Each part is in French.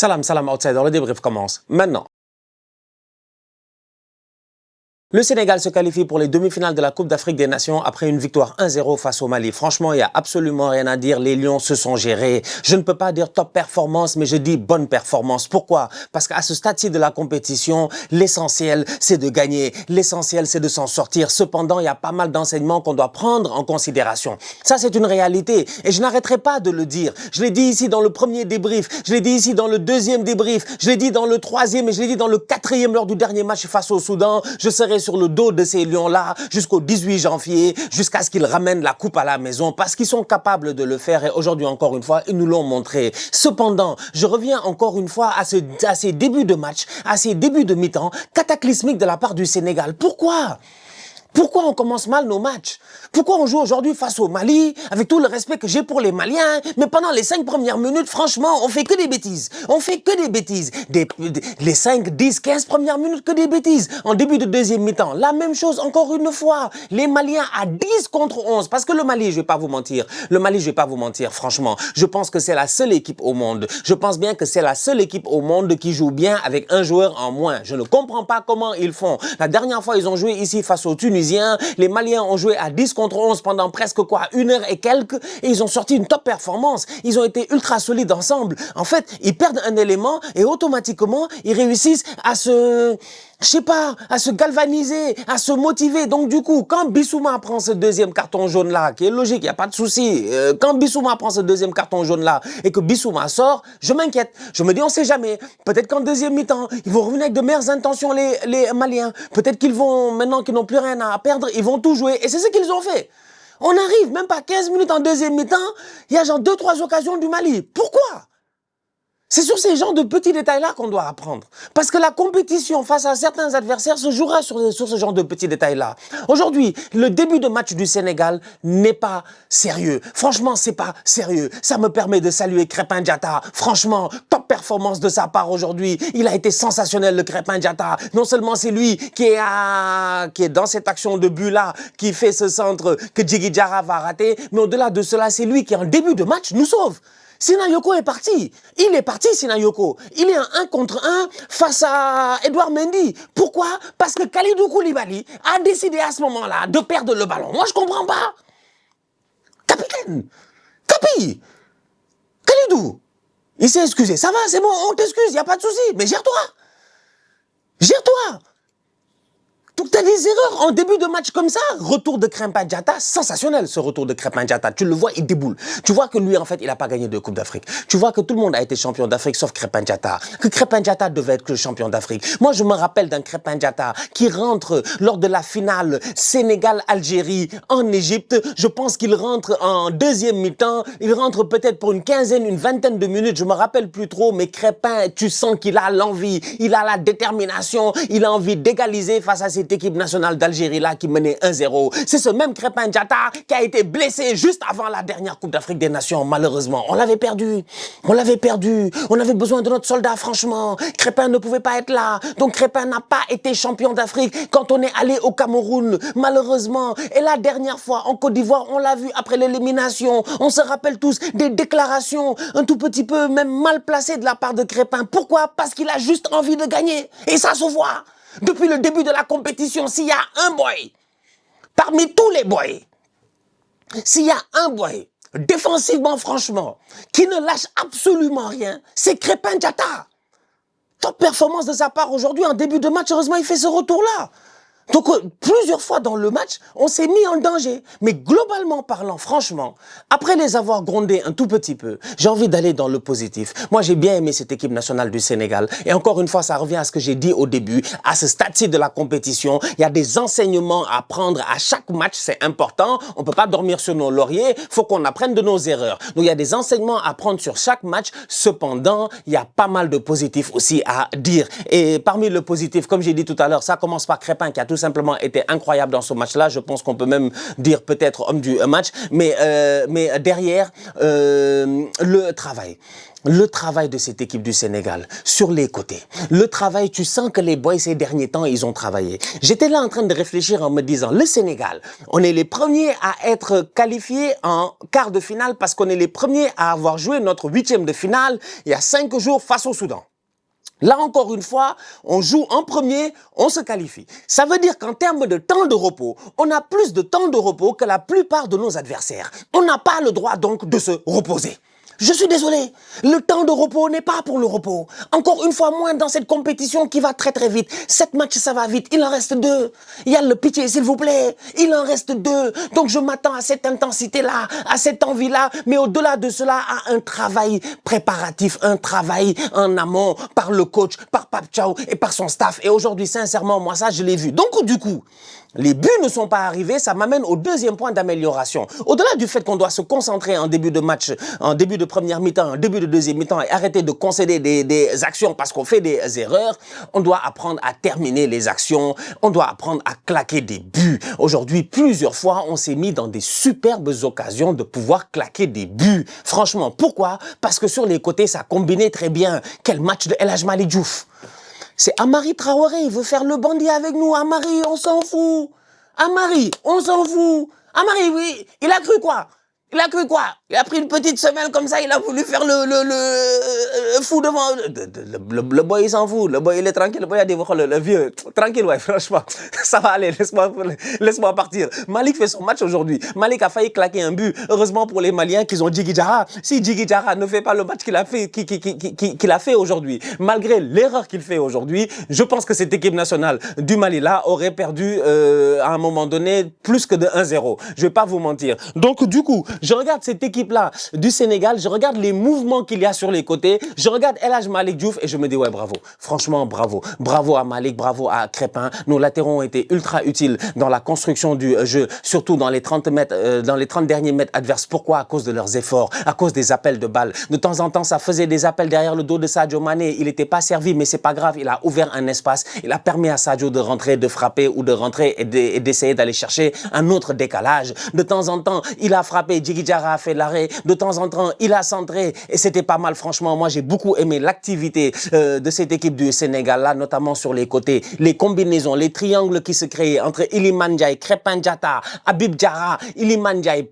Salam, salam outsider, le débrief commence maintenant. Le Sénégal se qualifie pour les demi-finales de la Coupe d'Afrique des Nations après une victoire 1-0 face au Mali. Franchement, il n'y a absolument rien à dire. Les Lions se sont gérés. Je ne peux pas dire top performance, mais je dis bonne performance. Pourquoi? Parce qu'à ce stade-ci de la compétition, l'essentiel, c'est de gagner. L'essentiel, c'est de s'en sortir. Cependant, il y a pas mal d'enseignements qu'on doit prendre en considération. Ça, c'est une réalité. Et je n'arrêterai pas de le dire. Je l'ai dit ici dans le premier débrief. Je l'ai dit ici dans le deuxième débrief. Je l'ai dit dans le troisième et je l'ai dit dans le quatrième lors du dernier match face au Soudan. Je serai sur le dos de ces lions-là jusqu'au 18 janvier, jusqu'à ce qu'ils ramènent la coupe à la maison, parce qu'ils sont capables de le faire et aujourd'hui, encore une fois, ils nous l'ont montré. Cependant, je reviens encore une fois à ces débuts de match, à ces débuts de mi-temps cataclysmiques de la part du Sénégal. Pourquoi on commence mal nos matchs? Pourquoi on joue aujourd'hui face au Mali, avec tout le respect que j'ai pour les Maliens, mais pendant les 5 premières minutes, franchement, on fait que des bêtises. On fait que des bêtises. Les 5, 10, 15 premières minutes, que des bêtises. En début de deuxième mi-temps, la même chose encore une fois. Les Maliens à 10 contre 11. Parce que le Mali, je vais pas vous mentir. Le Mali, je vais pas vous mentir, franchement. Je pense que c'est la seule équipe au monde. Je pense bien que c'est la seule équipe au monde qui joue bien avec un joueur en moins. Je ne comprends pas comment ils font. La dernière fois, ils ont joué ici face aux Tunisiens. Les Maliens ont joué à 10 contre 11 pendant presque une heure et quelques et ils ont sorti une top performance. Ils ont été ultra solides ensemble. En fait, ils perdent un élément et automatiquement, ils réussissent à se galvaniser, à se motiver. Donc du coup, quand Bissouma prend ce deuxième carton jaune-là, qui est logique, il n'y a pas de souci, quand Bissouma prend ce deuxième carton jaune-là et que Bissouma sort, je m'inquiète. Je me dis, on sait jamais. Peut-être qu'en deuxième mi-temps, ils vont revenir avec de meilleures intentions, les Maliens. Peut-être qu'ils vont, maintenant qu'ils n'ont plus rien à perdre, ils vont tout jouer. Et c'est ce qu'ils ont fait. On arrive même pas 15 minutes en deuxième mi-temps, il y a genre 2-3 occasions du Mali. Pourquoi? C'est sur ces genres de petits détails-là qu'on doit apprendre. Parce que la compétition face à certains adversaires se jouera sur ce genre de petits détails-là. Aujourd'hui, le début de match du Sénégal n'est pas sérieux. Franchement, c'est pas sérieux. Ça me permet de saluer Krépin Diatta. Franchement, top performance de sa part aujourd'hui. Il a été sensationnel, le Krépin Diatta. Non seulement c'est lui qui est dans cette action de but-là, qui fait ce centre que Djigui Diarra va rater, mais au-delà de cela, c'est lui qui, en début de match, nous sauve. Sinayoko est parti. Il est parti, Sinayoko. Il est en 1 contre 1 face à Edouard Mendy. Pourquoi? Parce que Kalidou Koulibaly a décidé à ce moment-là de perdre le ballon. Moi, je comprends pas. Capitaine, Capi, Kalidou, il s'est excusé. Ça va, c'est bon, on t'excuse, il n'y a pas de souci. Mais gère-toi. Gère-toi. Donc, tu as des erreurs en début de match comme ça. Retour de Krépin Diatta, sensationnel ce retour de Krépin Diatta. Tu le vois, il déboule. Tu vois que lui, en fait, il n'a pas gagné de Coupe d'Afrique. Tu vois que tout le monde a été champion d'Afrique sauf Krépin Diatta. Que Krépin Diatta devait être le champion d'Afrique. Moi, je me rappelle d'un Krépin Diatta qui rentre lors de la finale Sénégal-Algérie en Égypte. Je pense qu'il rentre en deuxième mi-temps. Il rentre peut-être pour une vingtaine de minutes. Je me rappelle plus trop, mais Krépin, tu sens qu'il a l'envie. Il a la détermination. Il a envie d'égaliser face à cette équipe nationale d'Algérie là qui menait 1-0. C'est ce même Krépin Diatta qui a été blessé juste avant la dernière Coupe d'Afrique des Nations. Malheureusement, on l'avait perdu. On l'avait perdu. On avait besoin de notre soldat, franchement. Krépin ne pouvait pas être là. Donc Krépin n'a pas été champion d'Afrique quand on est allé au Cameroun. Malheureusement. Et la dernière fois en Côte d'Ivoire, on l'a vu après l'élimination. On se rappelle tous des déclarations un tout petit peu même mal placées de la part de Krépin. Pourquoi? Parce qu'il a juste envie de gagner. Et ça se voit. Depuis le début de la compétition, s'il y a un boy, parmi tous les boys, s'il y a un boy, défensivement franchement, qui ne lâche absolument rien, c'est Krépin Diatta. Top performance de sa part aujourd'hui en début de match, heureusement il fait ce retour-là. Donc, plusieurs fois dans le match, on s'est mis en danger. Mais globalement parlant, franchement, après les avoir grondés un tout petit peu, j'ai envie d'aller dans le positif. Moi, j'ai bien aimé cette équipe nationale du Sénégal. Et encore une fois, ça revient à ce que j'ai dit au début. À ce stade-ci de la compétition, il y a des enseignements à prendre à chaque match. C'est important. On peut pas dormir sur nos lauriers. Faut qu'on apprenne de nos erreurs. Donc, il y a des enseignements à prendre sur chaque match. Cependant, il y a pas mal de positifs aussi à dire. Et parmi le positif, comme j'ai dit tout à l'heure, ça commence par Krépin qui a tout simplement été incroyable dans ce match-là. Je pense qu'on peut même dire peut-être homme du match. Mais derrière, le travail. Le travail de cette équipe du Sénégal, sur les côtés. Le travail, tu sens que les boys, ces derniers temps, ils ont travaillé. J'étais là en train de réfléchir en me disant, le Sénégal, on est les premiers à être qualifiés en quart de finale parce qu'on est les premiers à avoir joué notre 8e de finale il y a 5 jours face au Soudan. Là, encore une fois, on joue en premier, on se qualifie. Ça veut dire qu'en termes de temps de repos, on a plus de temps de repos que la plupart de nos adversaires. On n'a pas le droit donc de se reposer. Je suis désolé, le temps de repos n'est pas pour le repos. Encore une fois moins dans cette compétition qui va très très vite. 7 matchs, ça va vite, il en reste 2. Il y a le pitié, s'il vous plaît, il en reste 2. Donc je m'attends à cette intensité-là, à cette envie-là, mais au-delà de cela, à un travail préparatif, un travail en amont par le coach, par Pape Thiaw et par son staff. Et aujourd'hui, sincèrement, moi ça, je l'ai vu. Donc du coup, les buts ne sont pas arrivés, ça m'amène au deuxième point d'amélioration. Au-delà du fait qu'on doit se concentrer en début de match, en début de première mi-temps, en début de deuxième mi-temps et arrêter de concéder des actions parce qu'on fait des erreurs, on doit apprendre à terminer les actions, on doit apprendre à claquer des buts. Aujourd'hui, plusieurs fois, on s'est mis dans des superbes occasions de pouvoir claquer des buts. Franchement, pourquoi? Parce que sur les côtés, ça combinait très bien. Quel match de El Hadji Malick Diouf! C'est Amari Traoré, il veut faire le bandit avec nous. Amari, on s'en fout. Amari, on s'en fout. Amari, oui, il a cru quoi? Il a cru quoi? Il a pris une petite semelle comme ça, il a voulu faire le fou devant. Le boy, il s'en fout. Le boy, il est tranquille. Le boy a dit, le vieux, tranquille, ouais, franchement, ça va aller, laisse-moi partir. Malick fait son match aujourd'hui. Malick a failli claquer un but. Heureusement pour les Maliens qu'ils ont Djigui Diarra. Si Djigui Diarra ne fait pas le match qu'il a fait, aujourd'hui, malgré l'erreur qu'il fait aujourd'hui, je pense que cette équipe nationale du Mali là aurait perdu à un moment donné plus que de 1-0. Je vais pas vous mentir. Donc du coup, je regarde cette équipe-là du Sénégal, je regarde les mouvements qu'il y a sur les côtés, je regarde El Hadji Malick Diouf et je me dis ouais bravo, franchement bravo, bravo à Malick, bravo à Crépin. Nos latéraux ont été ultra utiles dans la construction du jeu, surtout dans les 30 mètres, dans les 30 derniers mètres adverses. Pourquoi? À cause de leurs efforts, à cause des appels de balles. De temps en temps, ça faisait des appels derrière le dos de Sadio Mané. Il n'était pas servi, mais c'est pas grave. Il a ouvert un espace. Il a permis à Sadio de rentrer, de frapper ou de rentrer et d'essayer d'aller chercher un autre décalage. De temps en temps, il a frappé. Djigui Diarra a fait l'arrêt. De temps en temps, il a centré et c'était pas mal. Franchement, moi, j'ai beaucoup aimé l'activité de cette équipe du Sénégal là, notamment sur les côtés, les combinaisons, les triangles qui se créaient entre Iliman Ndiaye, Krépin Diatta, Habib Diarra, Iliman Ndiaye,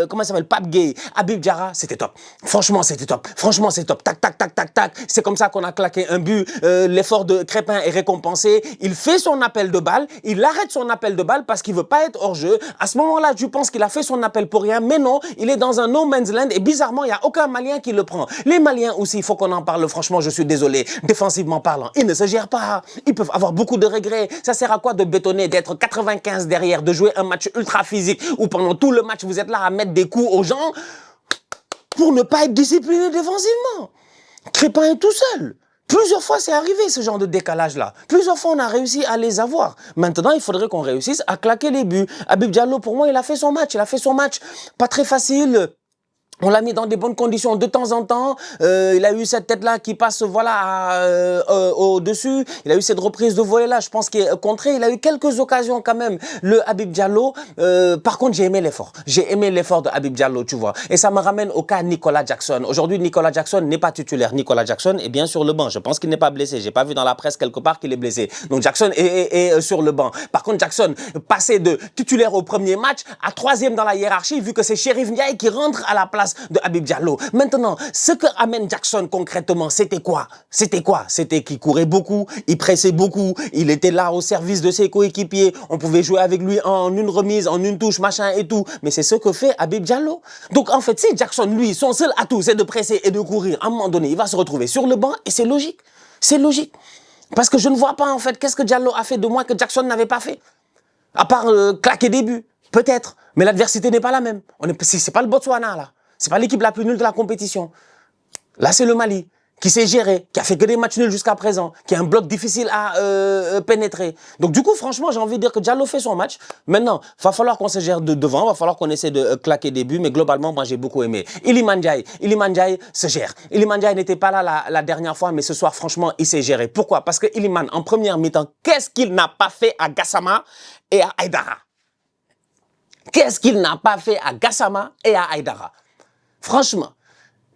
comment ça s'appelle, Pape Gueye, Habib Diarra, c'était top. Franchement, c'était top. Franchement, c'est top. Tac, tac, tac, tac, tac. C'est comme ça qu'on a claqué un but. L'effort de Crépin est récompensé. Il fait son appel de balle. Il arrête son appel de balle parce qu'il veut pas être hors jeu. À ce moment-là, je pense qu'il a fait son appel pour rien, mais non, il est dans un no man's land et bizarrement, il n'y a aucun Malien qui le prend. Les Maliens aussi, il faut qu'on en parle. Franchement, je suis désolé. Défensivement parlant, ils ne se gèrent pas. Ils peuvent avoir beaucoup de regrets. Ça sert à quoi de bétonner, d'être 95 derrière, de jouer un match ultra physique où pendant tout le match, vous êtes là à mettre des coups aux gens pour ne pas être discipliné défensivement? Crépin est tout seul. Plusieurs fois, c'est arrivé ce genre de décalage-là. Plusieurs fois, on a réussi à les avoir. Maintenant, il faudrait qu'on réussisse à claquer les buts. Habib Diallo, pour moi, il a fait son match. Il a fait son match pas très facile. On l'a mis dans des bonnes conditions de temps en temps. Il a eu cette tête-là qui passe voilà au-dessus. Il a eu cette reprise de volée-là, je pense qu'il est contré. Il a eu quelques occasions quand même, le Habib Diallo. Par contre, j'ai aimé l'effort. J'ai aimé l'effort de Habib Diallo, tu vois. Et ça me ramène au cas Nicolas Jackson. Aujourd'hui, Nicolas Jackson n'est pas titulaire. Nicolas Jackson est bien sur le banc. Je pense qu'il n'est pas blessé. J'ai pas vu dans la presse quelque part qu'il est blessé. Donc Jackson est sur le banc. Par contre, Jackson, passé de titulaire au premier match à 3e dans la hiérarchie, vu que c'est Chérif Ndiaye qui rentre à la place de Habib Diallo. Maintenant, ce que amène Jackson concrètement, c'était quoi? C'était quoi? C'était qu'il courait beaucoup, il pressait beaucoup, il était là au service de ses coéquipiers, on pouvait jouer avec lui en une remise, en une touche, machin et tout. Mais c'est ce que fait Habib Diallo. Donc en fait, si Jackson, lui, son seul atout, c'est de presser et de courir, à un moment donné, il va se retrouver sur le banc et c'est logique. C'est logique. Parce que je ne vois pas en fait qu'est-ce que Diallo a fait de moins que Jackson n'avait pas fait. À part claquer des buts, peut-être. Mais l'adversité n'est pas la même. C'est pas le Botswana là. C'est pas l'équipe la plus nulle de la compétition. Là, c'est le Mali. qui sait gérer, qui a fait que des matchs nuls jusqu'à présent, qui a un bloc difficile à pénétrer. Donc du coup, franchement, j'ai envie de dire que Diallo fait son match. Maintenant, va falloir qu'on se gère de devant, va falloir qu'on essaie de claquer des buts, mais globalement, moi, j'ai beaucoup aimé. Iliman Ndiaye se gère. Iliman Ndiaye n'était pas là la dernière fois, mais ce soir, franchement, il s'est géré. Pourquoi? Parce que Iliman, en première mi-temps, qu'est-ce qu'il n'a pas fait à Gassama et à Aïdara? Qu'est-ce qu'il n'a pas fait à Gassama et à Aïdara? Franchement.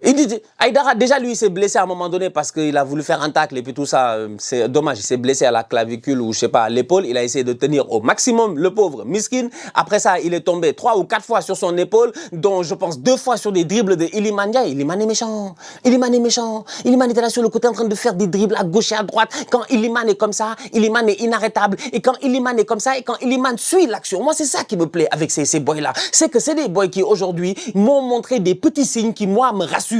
Il dit, Aïdara, déjà lui, il s'est blessé à un moment donné parce qu'il a voulu faire un tacle et puis tout ça, c'est dommage, il s'est blessé à la clavicule ou je sais pas, à l'épaule. Il a essayé de tenir au maximum le pauvre Miskin. Après ça, il est tombé 3 ou 4 fois sur son épaule, dont je pense 2 fois sur des dribbles de Iliman Ndiaye. Iliman est méchant, Iliman est méchant. Iliman était là sur le côté en train de faire des dribbles à gauche et à droite. Quand Iliman est comme ça, Iliman est inarrêtable. Et quand Iliman est comme ça, et quand Iliman suit l'action, moi c'est ça qui me plaît avec ces boys-là. C'est que c'est des boys qui aujourd'hui m'ont montré des petits signes qui moi me rassurent.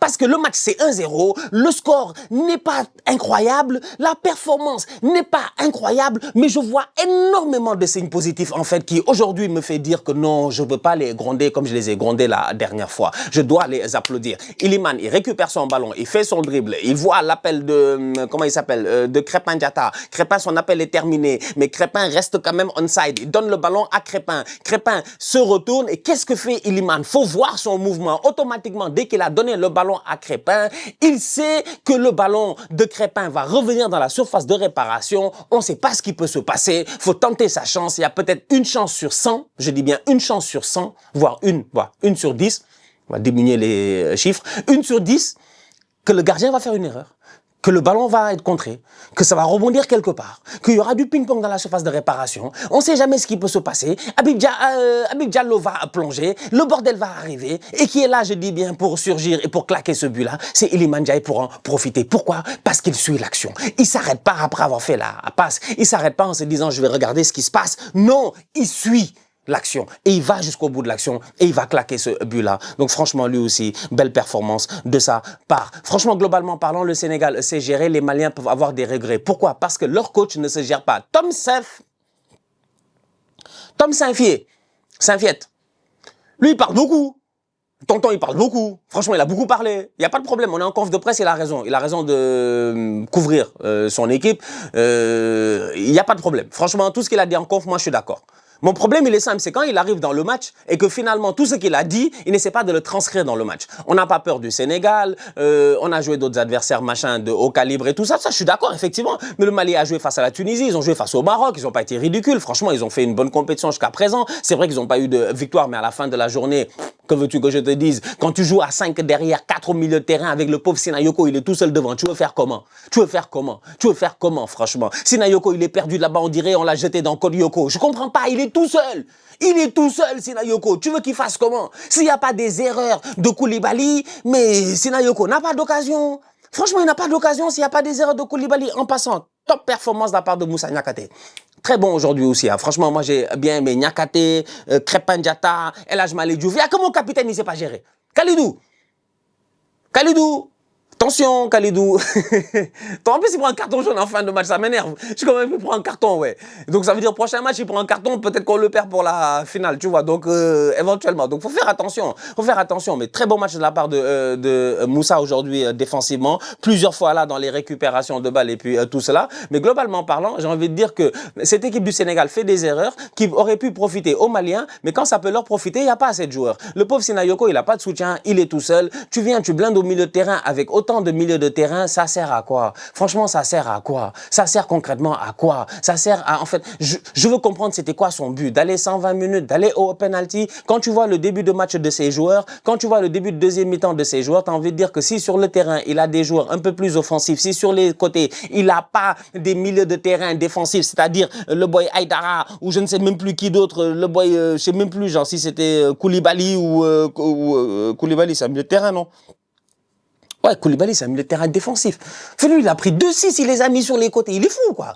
Parce que le match c'est 1-0, le score n'est pas incroyable, la performance n'est pas incroyable, mais je vois énormément de signes positifs en fait qui aujourd'hui me fait dire que non, je ne veux pas les gronder comme je les ai grondés la dernière fois. Je dois les applaudir. Iliman, il récupère son ballon, il fait son dribble, il voit l'appel de, comment il s'appelle, de Crépin Diatta. Crépin, son appel est terminé, mais Crépin reste quand même onside. Il donne le ballon à Crépin. Crépin se retourne et qu'est-ce que fait Iliman? Faut voir son mouvement. Automatiquement, dès qu'il a donné le ballon à Crépin, il sait que le ballon de Crépin va revenir dans la surface de réparation. On ne sait pas ce qui peut se passer. Faut tenter sa chance. Il y a peut-être une chance sur 100. Je dis bien une chance sur 100, voire une sur 10. On va diminuer les chiffres. Une sur 10 que le gardien va faire une erreur, que le ballon va être contré, que ça va rebondir quelque part, qu'il y aura du ping-pong dans la surface de réparation. On ne sait jamais ce qui peut se passer. Habib Diallo va plonger, le bordel va arriver, et qui est là, je dis bien, pour surgir et pour claquer ce but-là, c'est Iliman Ndiaye pour en profiter. Pourquoi? Parce qu'il suit l'action. Il ne s'arrête pas après avoir fait la passe. Il ne s'arrête pas en se disant, je vais regarder ce qui se passe. Non, il suit l'action. Et il va jusqu'au bout de l'action et il va claquer ce but-là. Donc franchement, lui aussi, belle performance de sa part. Franchement, globalement parlant, le Sénégal sait gérer. Les Maliens peuvent avoir des regrets. Pourquoi? Parce que leur coach ne se gère pas. Tom Saint-Fiet, lui, il parle beaucoup. Tonton, il parle beaucoup. Franchement, il a beaucoup parlé. Il n'y a pas de problème. On est en conf de presse, il a raison. Il a raison de couvrir son équipe. Il n'y a pas de problème. Franchement, tout ce qu'il a dit en conf, moi, je suis d'accord. Mon problème, il est simple, c'est quand il arrive dans le match et que finalement, tout ce qu'il a dit, il n'essaie pas de le transcrire dans le match. On n'a pas peur du Sénégal, on a joué d'autres adversaires, machin, de haut calibre et tout ça. Ça, je suis d'accord, effectivement. Mais le Mali a joué face à la Tunisie, ils ont joué face au Maroc, ils n'ont pas été ridicules. Franchement, ils ont fait une bonne compétition jusqu'à présent. C'est vrai qu'ils n'ont pas eu de victoire, mais à la fin de la journée, que veux-tu que je te dise? Quand tu joues à 5 derrière, 4 au milieu de terrain avec le pauvre Sinayoko, il est tout seul devant. Tu veux faire comment? Tu veux faire comment? Tu veux faire comment, franchement? Sinayoko, il est perdu là-bas, on dirait, on l'a jeté dans Kodiyoko. Je comprends pas, il est tout seul. Il est tout seul, Sinayoko. Tu veux qu'il fasse comment? S'il n'y a pas des erreurs de Koulibaly, mais Sinayoko n'a pas d'occasion. Franchement, il n'a pas d'occasion s'il n'y a pas des erreurs de Koulibaly. En passant, top performance de la part de Moussa Niakhaté. Très bon aujourd'hui aussi. Hein. Franchement, moi, j'ai bien aimé Niakhaté, Crépin Diatta, El Hadj Malick Diouf. Il y a que mon capitaine, il ne sait pas gérer. Kalidou. Attention, Kalidou. En plus, il prend un carton jaune en fin de match, ça m'énerve. Je suis quand même, il prend un carton, ouais. Donc, ça veut dire, prochain match, il prend un carton, peut-être qu'on le perd pour la finale, tu vois. Donc, éventuellement. Donc, faut faire attention. Mais très bon match de la part de Moussa aujourd'hui, défensivement. Plusieurs fois là, dans les récupérations de balles et puis tout cela. Mais globalement parlant, j'ai envie de dire que cette équipe du Sénégal fait des erreurs qui auraient pu profiter aux Maliens, mais quand ça peut leur profiter, il n'y a pas assez de joueurs. Le pauvre Sinayoko, il n'a pas de soutien, il est tout seul. Tu viens, tu blindes au milieu de terrain avec autant de milieu de terrain, ça sert à quoi? Franchement, ça sert à quoi? Ça sert concrètement à quoi? Ça sert à, en fait, je veux comprendre c'était quoi son but? D'aller 120 minutes, d'aller au penalty. Quand tu vois le début de match de ces joueurs, quand tu vois le début de deuxième mi-temps de ces joueurs, tu as envie de dire que si sur le terrain, il a des joueurs un peu plus offensifs, si sur les côtés, il n'a pas des milieux de terrain défensifs, c'est-à-dire le boy Aïdara, ou je ne sais même plus qui d'autre, le boy, je sais même plus, genre si c'était Koulibaly ou Koulibaly, c'est un milieu de terrain, non? Ouais, Koulibaly, c'est un milieu de terrain défensif. Lui, il a pris 2-6, il les a mis sur les côtés. Il est fou, quoi.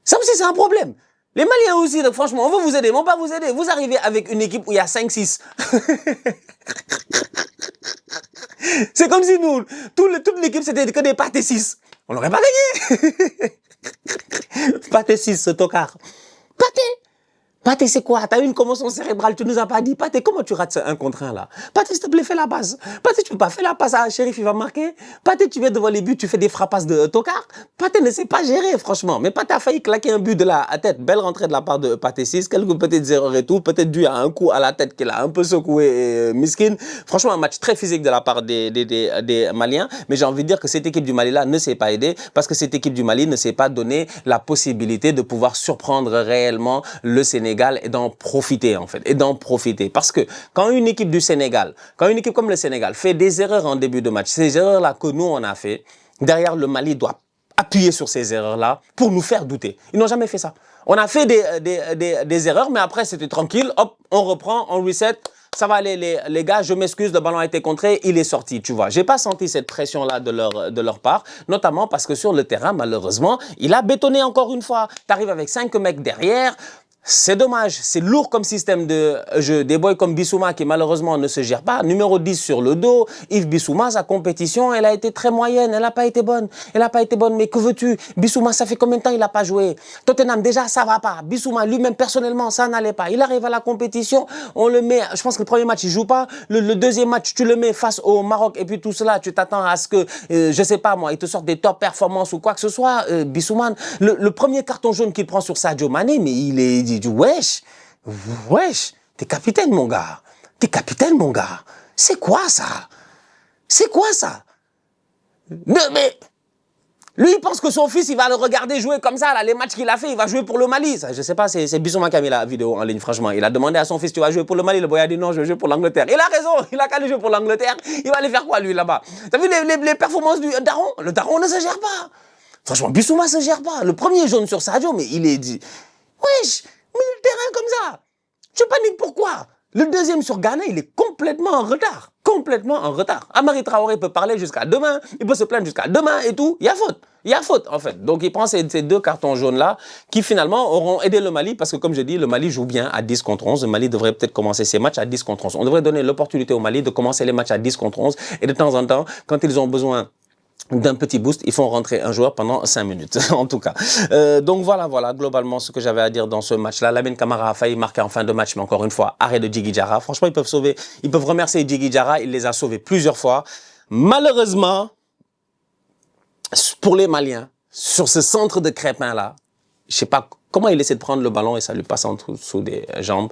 Ça aussi, c'est un problème. Les Maliens aussi, donc, franchement, on veut vous aider, mais on va pas vous aider. Vous arrivez avec une équipe où il y a 5-6. C'est comme si nous, toute l'équipe, c'était que des pâtés 6. On n'aurait pas gagné. Pâté 6, ce tocard. Pâté. Pathé, c'est quoi? T'as eu une commotion cérébrale, tu nous as pas dit. Pathé, comment tu rates ce 1 contre 1 là? Pathé, s'il te plaît, fais la passe. Pathé, tu peux pas faire la passe à Chérif, il va marquer. Pathé, tu viens devant les buts, tu fais des frappasses de tocard. Pathé ne sait pas gérer, franchement. Mais Pathé a failli claquer un but de la tête. Belle rentrée de la part de Pathé 6. Quelques petites erreurs et tout. Peut-être dû à un coup à la tête qu'il a un peu secoué Miskin. Franchement, un match très physique de la part des Maliens. Mais j'ai envie de dire que cette équipe du Mali là ne s'est pas aidée parce que cette équipe du Mali ne s'est pas donné la possibilité de pouvoir surprendre réellement le Sénégal et d'en profiter en fait, et d'en profiter. Parce que quand une équipe du Sénégal, quand une équipe comme le Sénégal fait des erreurs en début de match, ces erreurs-là que nous on a fait, derrière le Mali doit appuyer sur ces erreurs-là pour nous faire douter. Ils n'ont jamais fait ça. On a fait des erreurs, mais après c'était tranquille, hop, on reprend, on reset. Ça va aller les gars, je m'excuse, le ballon a été contré, il est sorti, tu vois. J'ai pas senti cette pression-là de leur part, notamment parce que sur le terrain, malheureusement, il a bétonné encore une fois. T'arrives avec 5 mecs derrière. C'est dommage, c'est lourd comme système de jeu. Des boys comme Bissouma qui malheureusement ne se gèrent pas. Numéro 10 sur le dos. Yves Bissouma, sa compétition, elle a été très moyenne. Elle n'a pas été bonne. Elle n'a pas été bonne. Mais que veux-tu? Bissouma, ça fait combien de temps il n'a pas joué? Tottenham, déjà, ça va pas. Bissouma, lui-même, personnellement, ça n'allait pas. Il arrive à la compétition, on le met. Je pense que le premier match, il joue pas. Le deuxième match, tu le mets face au Maroc. Et puis tout cela, tu t'attends à ce que, je sais pas moi, il te sorte des top performances ou quoi que ce soit. Bissouma, le premier carton jaune qu'il prend sur Sadio Mané, mais il est wesh, wesh, t'es capitaine mon gars, t'es capitaine mon gars. C'est quoi ça? C'est quoi ça? Non mais, lui il pense que son fils il va le regarder jouer comme ça, là, les matchs qu'il a fait, il va jouer pour le Mali. Ça, je sais pas, c'est Bissouma qui a mis la vidéo en ligne, franchement. Il a demandé à son fils, tu vas jouer pour le Mali? Le boy a dit non, je vais jouer pour l'Angleterre. Il a raison, il a qu'à aller jouer pour l'Angleterre. Il va aller faire quoi lui là-bas? T'as vu les performances du daron? Le daron ne se gère pas. Franchement, Bissouma se gère pas. Le premier jaune sur Sadio, mais il est dit, wesh, milieu de terrain comme ça. Je panique pourquoi? Le deuxième sur Ghana, il est complètement en retard. Complètement en retard. Amari Traoré peut parler jusqu'à demain, il peut se plaindre jusqu'à demain et tout. Il y a faute. Il y a faute, en fait. Donc, il prend ces 2 cartons jaunes-là qui, finalement, auront aidé le Mali parce que, comme je dis, le Mali joue bien à 10 contre 11. Le Mali devrait peut-être commencer ses matchs à 10 contre 11. On devrait donner l'opportunité au Mali de commencer les matchs à 10 contre 11 et de temps en temps, quand ils ont besoin d'un petit boost, ils font rentrer un joueur pendant 5 minutes, en tout cas. Donc voilà, globalement ce que j'avais à dire dans ce match-là. Lamine Camara a failli marquer en fin de match, mais encore une fois, arrêt de Djigui Diarra. Franchement, ils peuvent remercier Djigui Diarra, il les a sauvés plusieurs fois. Malheureusement, pour les Maliens, sur ce centre de Crépin-là, je sais pas comment il essaie de prendre le ballon et ça lui passe en dessous des jambes.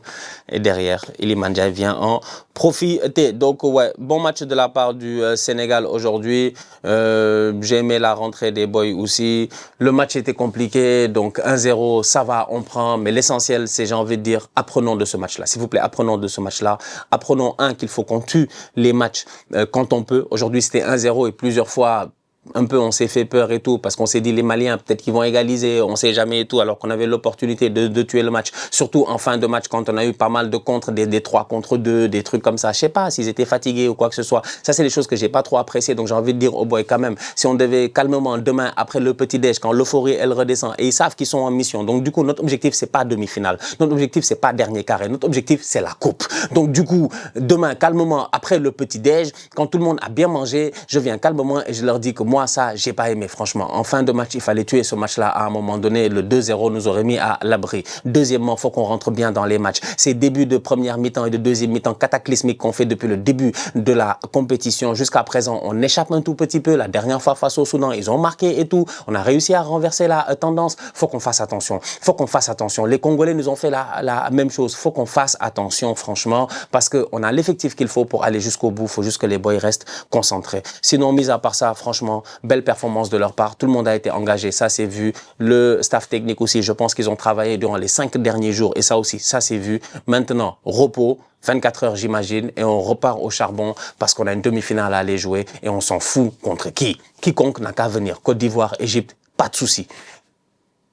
Et derrière, Iliman Ndiaye vient en profiter. Donc, ouais, bon match de la part du Sénégal aujourd'hui. J'ai aimé la rentrée des boys aussi. Le match était compliqué, donc 1-0, ça va, on prend. Mais l'essentiel, c'est, j'ai envie de dire, apprenons de ce match-là. S'il vous plaît, apprenons de ce match-là. Apprenons, qu'il faut qu'on tue les matchs quand on peut. Aujourd'hui, c'était 1-0 et plusieurs fois, un peu on s'est fait peur et tout parce qu'on s'est dit les Maliens peut-être qu'ils vont égaliser, on sait jamais et tout, alors qu'on avait l'opportunité de tuer le match, surtout en fin de match quand on a eu pas mal de contre, des 3 contre 2, des trucs comme ça. Je sais pas s'ils étaient fatigués ou quoi que ce soit. Ça c'est les choses que j'ai pas trop appréciées, donc j'ai envie de dire aux boys quand même, si on devait calmement demain après le petit déj, quand l'euphorie elle redescend et ils savent qu'ils sont en mission, donc du coup notre objectif c'est pas demi-finale, notre objectif c'est pas dernier carré, notre objectif c'est la coupe. Donc du coup demain calmement après le petit déj, quand tout le monde a bien mangé, je viens calmement et je leur dis que moi ça j'ai pas aimé franchement. En fin de match il fallait tuer ce match là à un moment donné. Le 2-0 nous aurait mis à l'abri. Deuxièmement, faut qu'on rentre bien dans les matchs. Ces débuts de première mi-temps et de deuxième mi-temps cataclysmiques qu'on fait depuis le début de la compétition jusqu'à présent, on échappe un tout petit peu. La dernière fois face au Soudan ils ont marqué et tout, on a réussi à renverser la tendance. Faut qu'on fasse attention, faut qu'on fasse attention. Les Congolais nous ont fait la même chose. Faut qu'on fasse attention franchement parce que on a l'effectif qu'il faut pour aller jusqu'au bout. Faut juste que les boys restent concentrés. Sinon, mis à part ça, franchement, belle performance de leur part. Tout le monde a été engagé, ça c'est vu. Le staff technique aussi, je pense qu'ils ont travaillé durant les 5 derniers jours et ça aussi, ça c'est vu. Maintenant, repos, 24 heures j'imagine, et on repart au charbon parce qu'on a une demi-finale à aller jouer et on s'en fout contre qui. Quiconque n'a qu'à venir. Côte d'Ivoire, Égypte, pas de souci.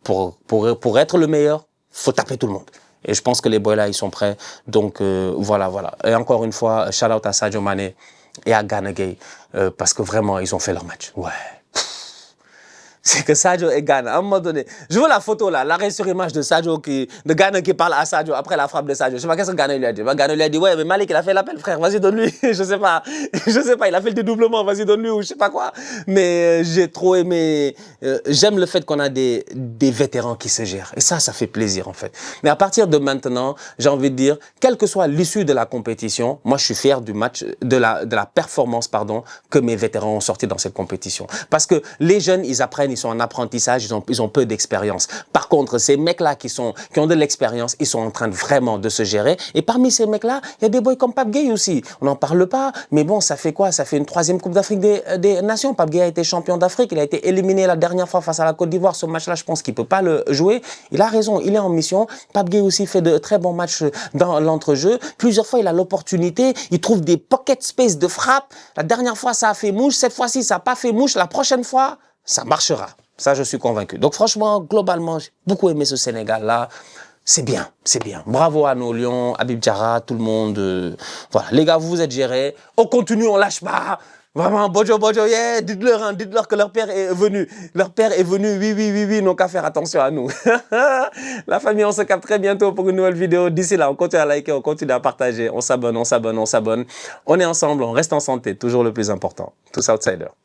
Pour être le meilleur, faut taper tout le monde. Et je pense que les boys là, ils sont prêts. Donc voilà. Et encore une fois, shout out à Sadio Mané et à Gana Gueye parce que vraiment, ils ont fait leur match. Ouais. c'est que Sadio et Gana, à un moment donné, je veux la photo là, l'arrêt sur image de de Gana qui parle à Sadio après la frappe de Sadio. Je sais pas qu'est-ce que Gana lui a dit. Gana lui a dit, ouais, mais Malik, il a fait l'appel, frère, vas-y, donne-lui. Je sais pas, il a fait le dédoublement, vas-y, donne-lui, ou je sais pas quoi. Mais j'ai trop aimé, j'aime le fait qu'on a des vétérans qui se gèrent. Et ça fait plaisir, en fait. Mais à partir de maintenant, j'ai envie de dire, quelle que soit l'issue de la compétition, moi, je suis fier du match, de la performance, pardon, que mes vétérans ont sorti dans cette compétition. Parce que les jeunes, ils apprennent, ils sont en apprentissage, ils ont peu d'expérience. Par contre, ces mecs-là qui ont de l'expérience, ils sont en train vraiment de se gérer. Et parmi ces mecs-là, il y a des boys comme Pape Gueye aussi. On n'en parle pas, mais bon, ça fait quoi? Ça fait une 3e Coupe d'Afrique des Nations. Pape Gueye a été champion d'Afrique. Il a été éliminé la dernière fois face à la Côte d'Ivoire. Ce match-là, je pense qu'il ne peut pas le jouer. Il a raison, il est en mission. Pape Gueye aussi fait de très bons matchs dans l'entrejeu. Plusieurs fois, il a l'opportunité. Il trouve des pocket space de frappe. La dernière fois, ça a fait mouche. Cette fois-ci, ça n'a pas fait mouche. La prochaine fois, ça marchera. Ça, je suis convaincu. Donc, franchement, globalement, j'ai beaucoup aimé ce Sénégal-là. C'est bien, c'est bien. Bravo à nos Lions, Habib Diarra, tout le monde. Voilà, les gars, vous vous êtes gérés. On continue, on lâche pas. Vraiment, bojo, yeah. Dites-leur hein, que leur père est venu. Leur père est venu, oui, n'ont qu'à faire attention à nous. La famille, on se capte très bientôt pour une nouvelle vidéo. D'ici là, on continue à liker, on continue à partager. On s'abonne. On est ensemble, on reste en santé, toujours le plus important. Tous outsiders.